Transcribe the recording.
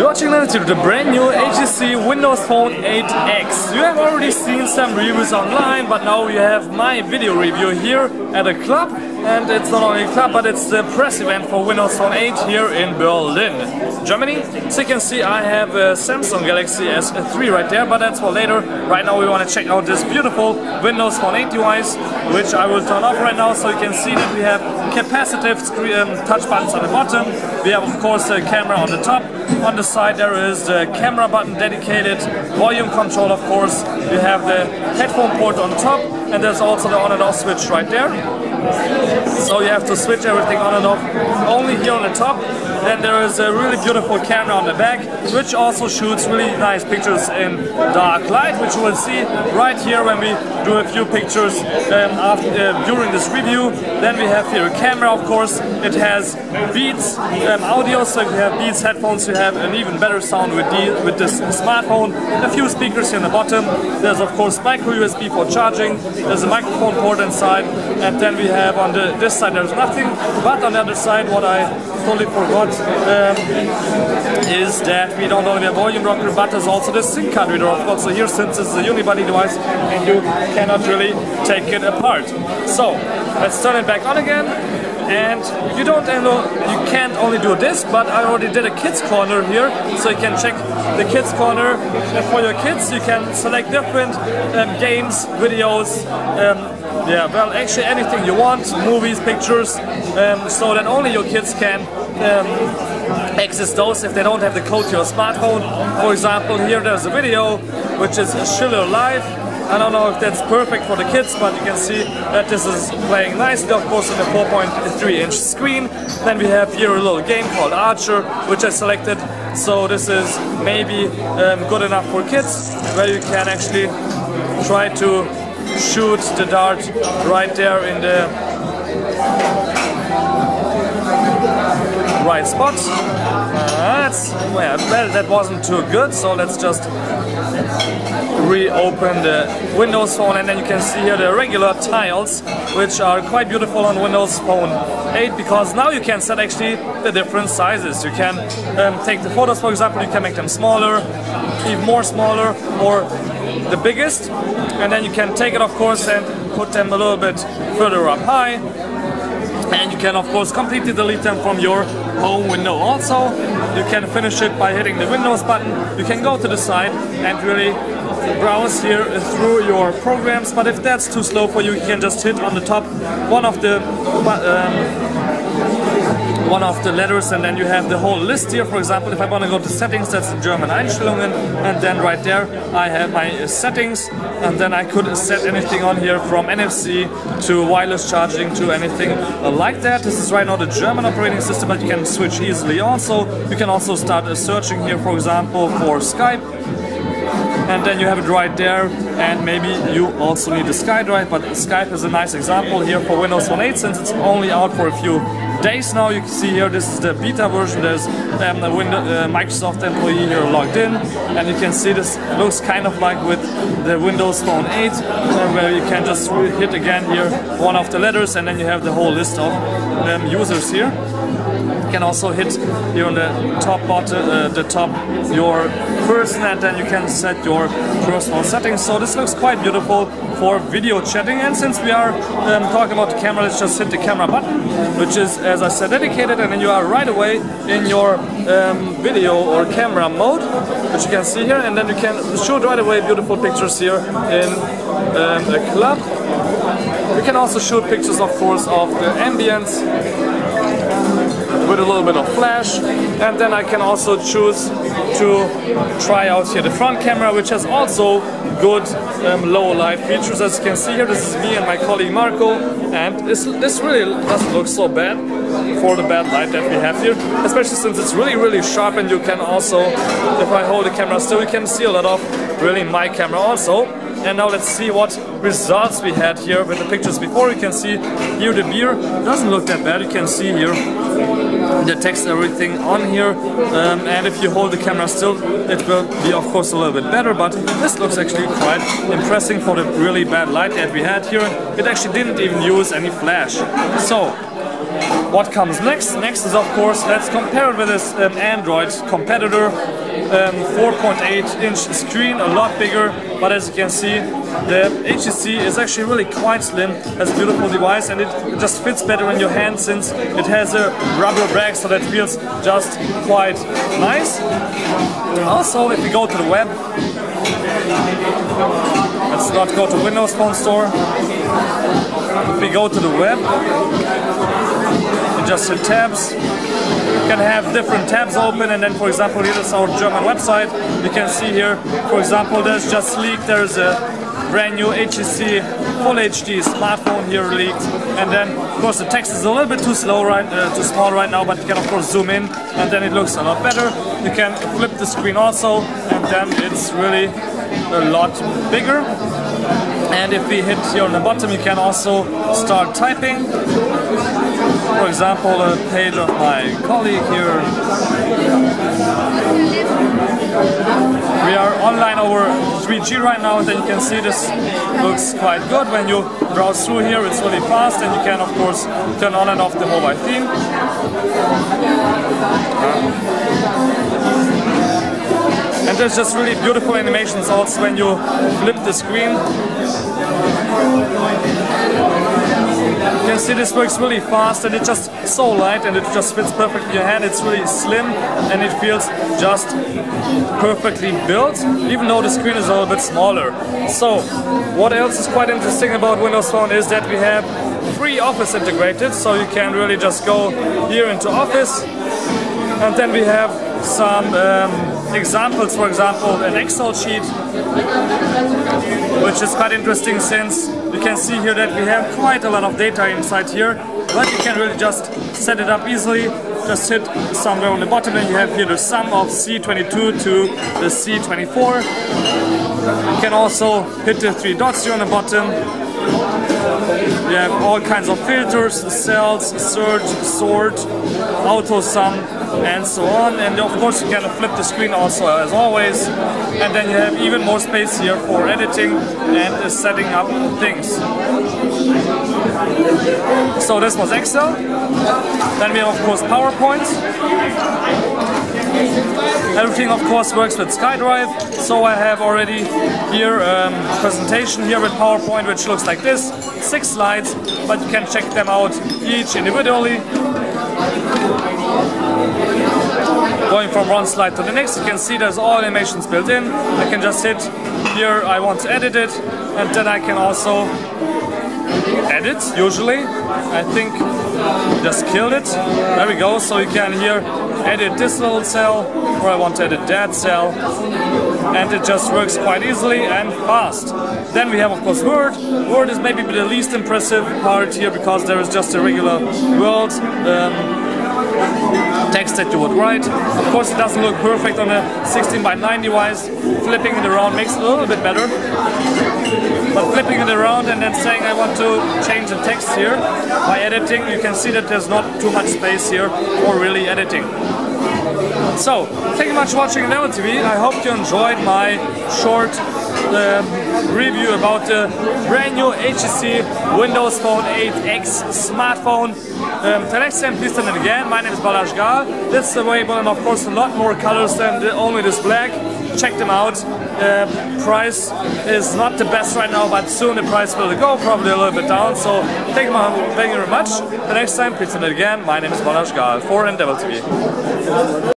watching now to the brand new HTC Windows Phone 8X. You have already seen some reviews online, but now you have my video review here at a club. And it's not only a club, but it's the press event for Windows Phone 8 here in Berlin, Germany. So you can see I have a Samsung Galaxy S3 right there, but that's for later. Right now we want to check out this beautiful Windows Phone 8 device, which I will turn off right now, so you can see that we have capacitive touch buttons on the bottom. We have of course a camera on the top. On the side there is the camera button dedicated, volume control of course. We have the headphone port on top, and there's also the on and off switch right there. So you have to switch everything on and off only here on the top. Then there is a really beautiful camera on the back, which also shoots really nice pictures in dark light, which you will see right here when we do a few pictures during this review. Then we have here a camera, of course. It has Beats audio, so if you have Beats headphones you have an even better sound with this smartphone. A few speakers here on the bottom. There's of course micro USB for charging. There's a microphone port inside, and then we have on this side there's nothing, but on the other side what I totally forgot is that we don't only have volume rocker, but there's also the SIM card reader of course. So here, since it's a unibody device and you cannot really take it apart. So let's turn it back on again. And you can't only do this, but I already did a kids corner here, so you can check the kids corner. For your kids you can select different games, videos, yeah, well actually anything you want, movies, pictures, so that only your kids can access those if they don't have the code to your smartphone. For example, here there's a video which is Schiller Live. I don't know if that's perfect for the kids, but you can see that this is playing nicely, of course, on a 4.3-inch screen. Then we have here a little game called Archer, which I selected. So this is maybe good enough for kids, where you can actually try to shoot the dart right there in the right spot. Well, that wasn't too good, so let's just reopen the Windows Phone, and then you can see here the regular tiles, which are quite beautiful on Windows Phone 8, because now you can set actually the different sizes. You can take the photos, for example, you can make them smaller, even more smaller, or the biggest, and then you can take it of course and put them a little bit further up high. And you can of course completely delete them from your home window also. You can finish it by hitting the Windows button. You can go to the side and really browse here through your programs, but if that's too slow for you, you can just hit on the top one of the letters, and then you have the whole list here. For example, if I want to go to settings, that's the German Einstellungen, and then right there I have my settings, and then I could set anything on here from NFC to wireless charging to anything like that. This is right now the German operating system, but you can switch easily also. You can also start searching here, for example, for Skype. And then you have it right there, and maybe you also need the SkyDrive, but Skype is a nice example here for Windows Phone 8, since it's only out for a few days now. You can see here this is the beta version. There's a Microsoft employee here logged in, and you can see this looks kind of like with the Windows Phone 8, where you can just hit again here one of the letters, and then you have the whole list of users here. You can also hit here on the top your person, and then you can set your personal settings. So this looks quite beautiful for video chatting. And since we are talking about the camera, let's just hit the camera button, which is, as I said, dedicated, and then you are right away in your video or camera mode, which you can see here, and then you can shoot right away beautiful pictures here in a club. You can also shoot pictures, of course, of the ambience with a little bit of flash, and then I can also choose to try out here the front camera, which has also good low light features. As you can see here, this is me and my colleague Marco, and this really doesn't look so bad for the bad light that we have here, especially since it's really sharp, and you can also, if I hold the camera still, you can see a lot of really my camera also. And now let's see what results we had here with the pictures before. You can see here the beer doesn't look that bad. You can see here the text, everything on here, and if you hold the camera still, it will be of course a little bit better, but this looks actually quite impressive for the really bad light that we had here. It actually didn't even use any flash. So what comes next? Next is, of course, let's compare it with this Android competitor, 4.8-inch screen, a lot bigger, but as you can see, the HTC is actually really quite slim, has a beautiful device, and it just fits better in your hand since it has a rubber bag, so that feels just quite nice. Also, if we go to the web, let's not go to Windows Phone Store. If we go to the web, you just hit tabs. You can have different tabs open, and then, for example, here is our German website. You can see here, for example, there's just leaked. There's a brand new HTC Full HD smartphone here leaked, and then of course the text is a little bit too small right now, but you can of course zoom in, and then it looks a lot better. You can flip the screen also, and then it's really a lot bigger. And if we hit here on the bottom, you can also start typing. For example, a page of my colleague here. We are online over 3G right now, and then you can see this looks quite good. When you browse through here, it's really fast, and you can of course turn on and off the mobile theme. And there's just really beautiful animations also when you flip the screen. You can see this works really fast, and it's just so light, and it just fits perfectly in your hand. It's really slim, and it feels just perfectly built, even though the screen is a little bit smaller. So, what else is quite interesting about Windows Phone is that we have free Office integrated, so you can really just go here into Office, and then we have some examples, for example, an Excel sheet, which is quite interesting since you can see here that we have quite a lot of data inside here, but you can really just set it up easily. Just hit somewhere on the bottom, and you have here the sum of C22 to the C24. You can also hit the three dots here on the bottom. You have all kinds of filters, cells, search, sort, auto sum, and so on. And of course you can flip the screen also, as always. And then you have even more space here for editing and setting up things. So this was Excel. Then we have of course PowerPoint. Everything of course works with SkyDrive, so I have already here a presentation here with PowerPoint which looks like this. 6 slides, but you can check them out each individually. Going from one slide to the next, you can see there's all animations built in. I can just hit here, I want to edit it, and then I can also edit, usually. I think just killed it. There we go, so you can here edit this little cell, or I want to edit that cell, and it just works quite easily and fast. Then we have of course Word. Word is maybe the least impressive part here, because there is just a regular Word text that you would write. Of course it doesn't look perfect on a 16:9 device. Flipping it around makes it a little bit better. But flipping it around and then saying I want to change the text here by editing, you can see that there's not too much space here for really editing. So, thank you much for watching Level TV. I hope you enjoyed my short review about the brand new HTC Windows Phone 8X smartphone. Till next time, please turn it again. My name is Balázs Gál. This is available in of course a lot more colors than only this black. Check them out. Price is not the best right now, but soon the price will go probably a little bit down. So thank you very much. Till next time, please turn it again. My name is Balázs Gál for Level TV.